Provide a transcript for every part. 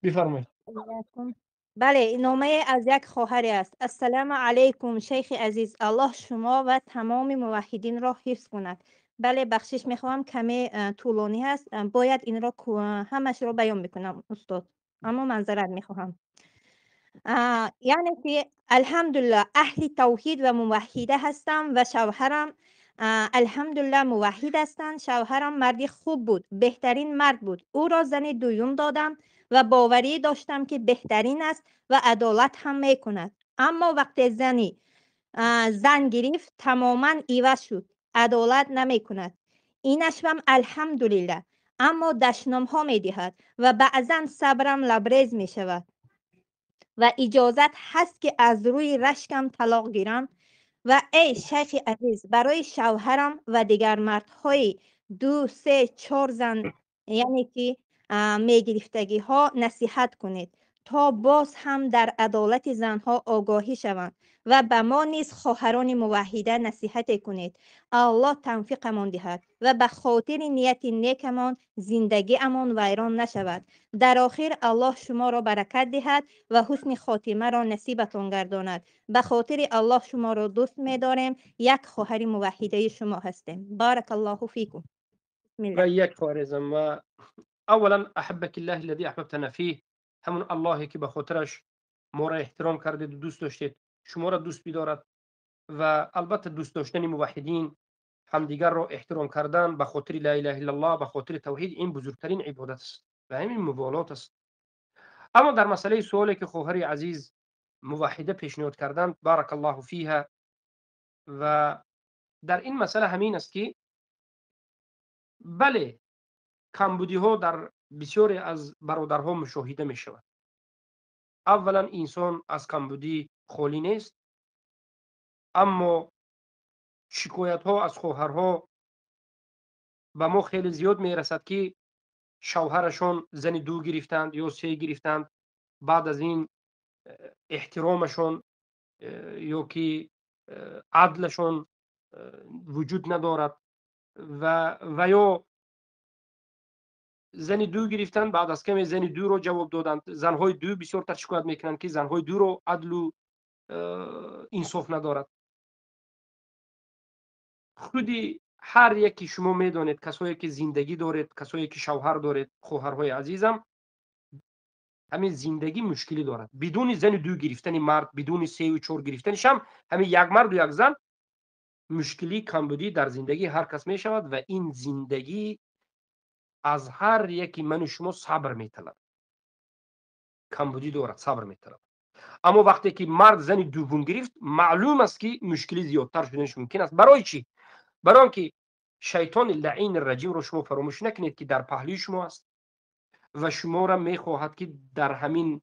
بفرمایید. بله، نامه از یک خواهری است. السلام علیکم شیخ عزیز، الله شما و تمام موحدین را حفظ کند. بله، بخشش میخوام، کمی طولانی هست، باید این را همش را بیان میکنم استاد، اما منظرت میخواهم. یعنی که الحمدلله اهل توحید و موحده هستم و شوهرم الحمدلله موحد هستند. شوهرم مردی خوب بود، بهترین مرد بود. او را زن دویم دادم و باوری داشتم که بهترین است و عدالت هم میکند. اما وقتی زن گرفت تماما عوض شد، عدالت نمی کند. اینش هم الحمدلله، اما دشنام ها می دهد و بعضا صبرم لبریز می شود و اجازت هست که از روی رشکم طلاق گیرم. و ای شیخ عزیز، برای شوهرم و دیگر مردهای 2 3 4 زن، یعنی که میگرفتگی ها، نصیحت کنید تا باز هم در عدالت زنها آگاهی شوند و به ما نیز خواهران موحده نصیحت کنید. الله توفیقمان دهد و به خاطر نیت نیکمان زندگی امان ویران نشود. در آخر الله شما را برکت دهد و حسن خاتمه را نصیبتان گرداند. به خاطر الله شما را دوست می‌داریم. یک خواهر موحده شما هستیم. بارک الله فیکم. بسم و الله. یک خارزم. و اولا احبك الله الذي احببتنا فيه، همون اللهی که به خاطرش ما را احترام کردید و دوست داشتید، شما را دوست بدارد. و البته دوست داشتن موحدین، همدیگر را احترام کردن به خاطر لا اله الا الله، به خاطر توحید، این بزرگترین عبادت است و همین موالات است. اما در مسئله سوالی که خواهر عزیز موحده پیشنهاد کردند، بارک الله فیها، و در این مسئله همین است که بله، کمبودی ها در بسیاری از برادرها مشاهده می شود. اولا انسان از کمبودی خالی نیست، اما شکایت ها از خواهرها به ما خیلی زیاد می رسد که شوهرشان زن دو گرفتند یا سه گرفتند، بعد از این احترامشان یا که عدلشان وجود ندارد، و یا زن دو گرفتن، بعد از کمی زن دو رو جواب دادند. زنهای دو بسیار تر شکایت میکنند که زنهای دو رو عدل و انصاف ندارد. خودی هر یکی شما میدانید، کسایی که زندگی دارید، کسایی که شوهر دارید، خواهرهای عزیزم، همین زندگی مشکلی دارد. بدون زن دو گرفتن مرد، بدون سه و چهار گرفتنش هم همین یک مرد و یک زن، مشکلی کمبودی در زندگی هر کس می شود و این زندگی از هر یکی من و شما صبر میطلب. کمبودی دارد، صبر میطلب. اما وقتی که مرد زن دوم گرفت، معلوم است که مشکلی زیادتر شدنش ممکن است. برای چی؟ برای آنکه شیطان لعین الرجیم رو شما فراموش نکنید که در پهلوی شما است و شما را میخواهد که در همین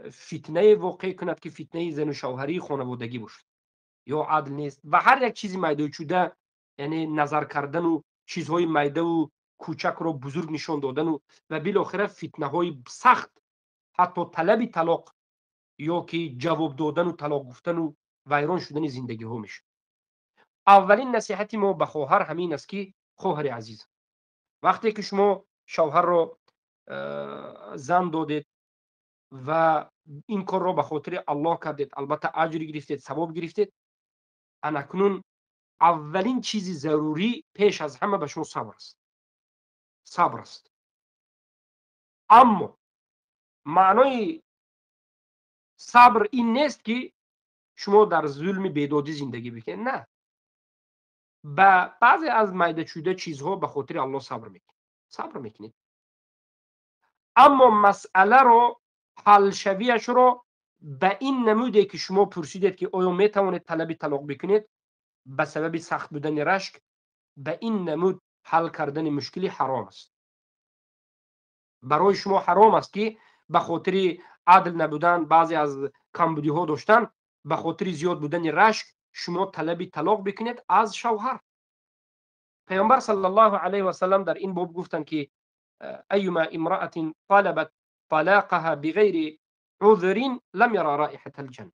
فتنه واقع کند که فتنه زن و شوهری خانوادگی باشد. یا عدل نیست و هر یک چیزی میده شده، یعنی نظر کردن و چیزهای میده و کوچک رو بزرگ نشان دادن و بالاخره فتنه های سخت، حتی طلب طلاق یا که جواب دادن و طلاق گفتن و ویران شدن زندگی ها میشه. اولین نصیحتی ما به خواهر همین است که خواهر عزیز، وقتی که شما شوهر رو زن دادید و این کار رو به خاطر الله کردید، البته اجر گرفتید، ثواب گرفتید، انکنون اولین چیزی ضروری پیش از همه به شما صبر است. صبر است. اما معنای صبر این نیست که شما در ظلم بیدادی زندگی بکنید. نه، با بعضی از میده شده چیزها به خاطر الله صبر میکنید. صبر میکنید. اما مسئله رو، حل شویش رو به این نموده که شما پرسیدید که آیا میتوانید طلب طلاق بکنید به سبب سخت بودن رشک، به این نمود حل کردن مشکلی حرام است. برای شما حرام است که به خاطر عدل نبودن، بعضی از کمبودی ها داشتن، به خاطر زیاد بودن رشک شما طلب طلاق بکنید از شوهر. پیامبر صلی الله علیه و سلم در این باب گفتند که ایما امرأة طلبت طلاقها بغیر عذر لم یرى رائحة الجنه.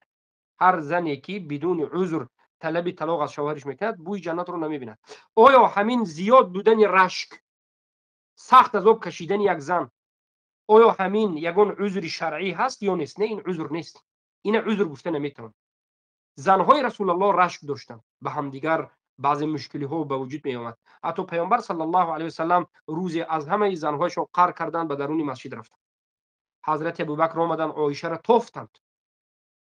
هر زنی که بدون عذر طلب طلاق از شوهرش میکند، بوی جنت رو نمیبیند. آیا همین زیاد بودن رشک، سخت از آب کشیدن یک زن، آیا همین یگان عذر شرعی هست یا نیست؟ نه، این عذر نیست. این عذر گفته نمیتوان. زنهای رسول الله رشک داشتند، به همدیگر بعضی مشکلی ها به وجود می آمد. حتی پیامبر صلی الله علیه و سلم روزی از همه زنهایشون قهر کردند، به درون مسجد رفتند. حضرت ابوبکر آمدن عایشه را تفتند.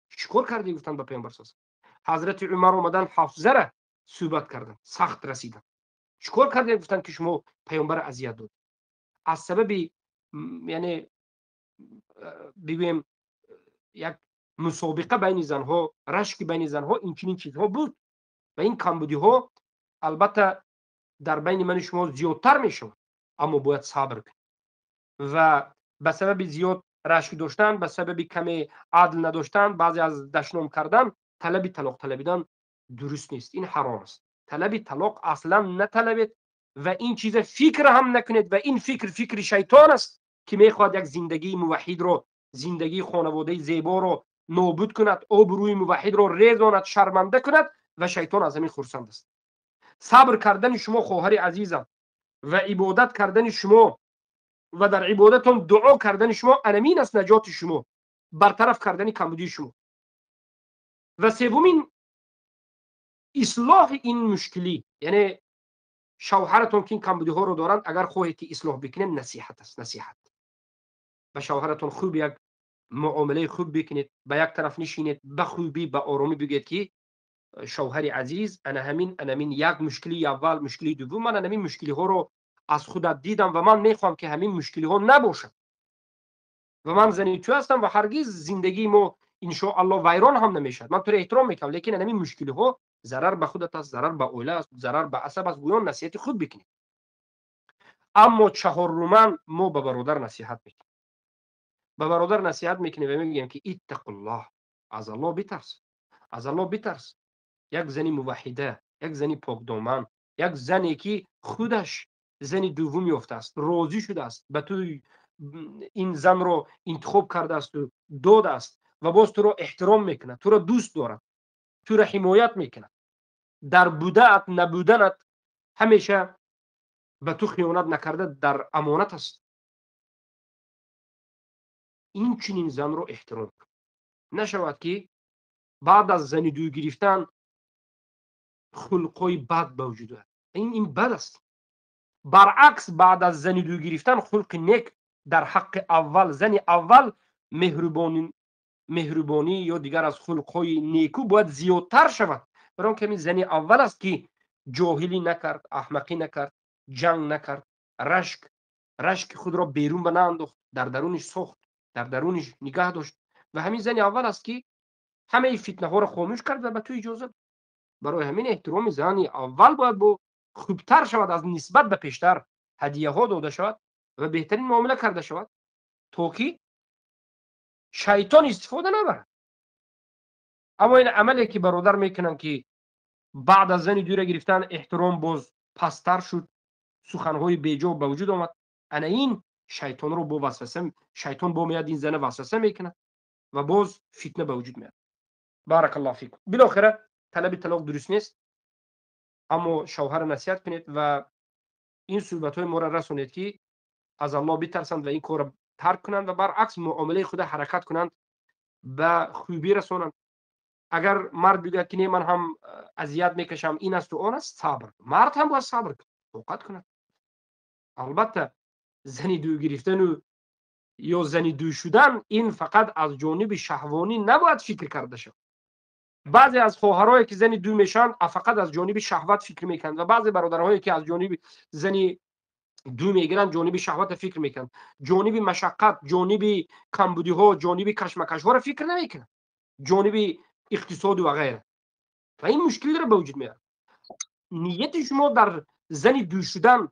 شکر کردی گفتند به پیامبر صلی الله علیه و سلم. حضرت عمر آمدن حفصه را صحبت کردند، سخت رسیدند. شکر کردی گفتند که شما پیامبر اذیت داد. از سبب یعنی بگویم یک مسابقه بین زنها، رشک بین زنها، این چنین چیزها بود و این کمبودی ها البته در بین من شما زیادتر می شود، اما باید صبر کنید و به سبب زیاد رشک داشتن، به سبب کمی عدل نداشتن، بعضی از دشنام کردن، طلب طلاق طلبیدن درست نیست، این حرام است. طلب طلاق اصلا نطلبید و این چیز فکر هم نکنید و این فکر شیطان است که میخواد یک زندگی موحد رو، زندگی خانواده زیبا رو نابود کند، آبروی موحد رو ریزاند، شرمنده کند و شیطان از همین خرسند است. صبر کردن شما خواهر عزیزم و عبادت کردن شما و در عبادتون دعا کردن شما انمین است نجات شما، برطرف کردن کمبودی شما. و سومین اصلاح این مشکلی، یعنی شوهرتون که این کمبودی ها رو دارند، اگر خواهید که اصلاح بکنید، نصیحت است. نصیحت به شوهرتون خوب یک معامله خوب بکنید، به یک طرف نشینید، به خوبی به آرامی بگید که شوهر عزیز، انا همین یک مشکلی اول، مشکلی دوم، من همین مشکلی ها رو از خودت دیدم و من میخوام که همین مشکلی ها نباشد و من زنی تو هستم و هرگز زندگی ما ان شاء الله ویران هم نمیشد. من تو رو احترام میکنم، لیکن همین مشکلی ها ضرر به خودت است، ضرر به اوله است، ضرر به عصب است. گویان نصیحت خود بکنید. اما چهارم، ما به برادر نصیحت میکنیم. به برادر نصیحت میکنیم و میگیم که اتق الله، از الله بترس، از الله بترس. یک زنی موحده، یک زنی پاکدامن، یک زنی که خودش زنی دوم یافته است، راضی شده است، به تو این زن رو انتخاب کرده است و داده است و باز تو رو احترام میکنه، تو رو دوست دارد، تو رو حمایت میکنه، در بودنت نبودنت همیشه به تو خیانت نکرده، در امانت است. این چنین زن رو احترام کن. نشود که بعد از زنی دو گرفتن خلقای بد به وجود آید. این بد است. برعکس بعد از زنی دو گرفتن خلق نیک در حق اول، زن اول مهربانی یا دیگر از خلقهای نیکو باید زیادتر شود، برای که این زن اول است که جاهلی نکرد، احمقی نکرد، جنگ نکرد، رشک خود را بیرون بنانداخت، در درونش سوخت، در درونش نگاه داشت و همین زن اول است که همه فتنه ها را خاموش کرد و به تو اجازه. برای همین احترام زن اول باید با خوبتر شود، از نسبت به پیشتر هدیه ها داده شود و بهترین معامله کرده شود تا که شیطان استفاده نبرد. اما این عملی که برادر میکنن که بعد از زن دو گرفتن احترام باز پستر شد، سخنهای بیجا به وجود آمد، انا این شیطان رو با وسوسه، شیطان با میاد این زن وسوسه میکنه و باز فتنه به وجود میاد. بارک الله فیکم. بالاخره طلب طلاق درست نیست، اما شوهر نصیحت کنید و این صحبت های ما را رسونید که از الله بترسند و این کار را ترک کنند و برعکس معامله خود حرکت کنند، به خوبی رسونند. اگر مرد بگه که نه من هم اذیت میکشم، این است و آن است، صبر. مرد هم باید صبر کنه، توقت کنه. البته زنی دو گرفتن و یا زنی دو شدن این فقط از جانب شهوانی نباید فکر کرده شد. بعضی از خواهرایی که زنی دو میشن فقط از جانب شهوت فکر میکنند و بعضی برادرهایی که از جانب زنی دو میگیرن جانب شهوت فکر میکنند، جانب مشقت، جانب کمبودی ها، جانب کشمکش ها را فکر نمیکنند، جانب اقتصاد و غیره و این مشکل را به وجود میاره. نیت شما در زنی دو شدن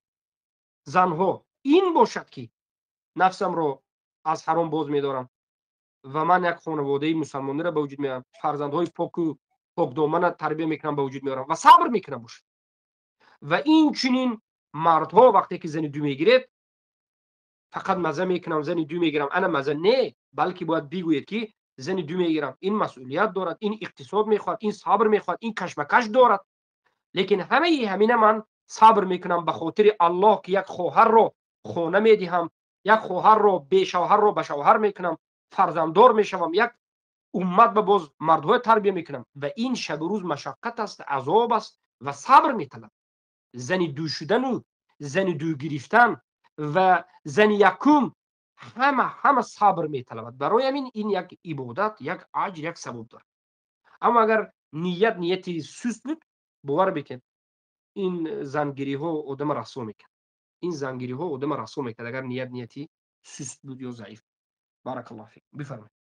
زنها این باشد که نفسم رو از حرام باز میدارم و من یک خانواده مسلمانی را به وجود میارم، فرزندهای پاک و پاکدامن تربیت میکنم به وجود میارم و صبر میکنم باشه. و این چنین مردها وقتی که زنی دو میگیرید فقط مزه میکنم زنی دو میگیرم، انا مزه نه، بلکه باید بگوید که زنی دو میگیرم، این مسئولیت دارد، این اقتصاد میخواد، این صبر میخواد، این کشمکش دارد. لیکن همین من صبر میکنم به خاطر الله که یک خواهر رو خانه میدهم، یک خواهر رو بی شوهر رو به شوهر میکنم، فرزنددار میشوم، یک امت به باز مردهای تربیه میکنم و این شب و روز مشقت است، عذاب است و صبر میطلب. زن دو شدن و زن دو گرفتن و زن یکم همه صبر میطلبد. برای همین این یک عبادت، یک اجر، یک ثواب دارد. اما اگر نیتی سست بود، باور بکن این زنگیری ها آدم رسوا میکن. این زنگیری ها آدم رسوا میکن اگر نیتی سست بود یا ضعیف. بارک الله فیک. بفرمایید.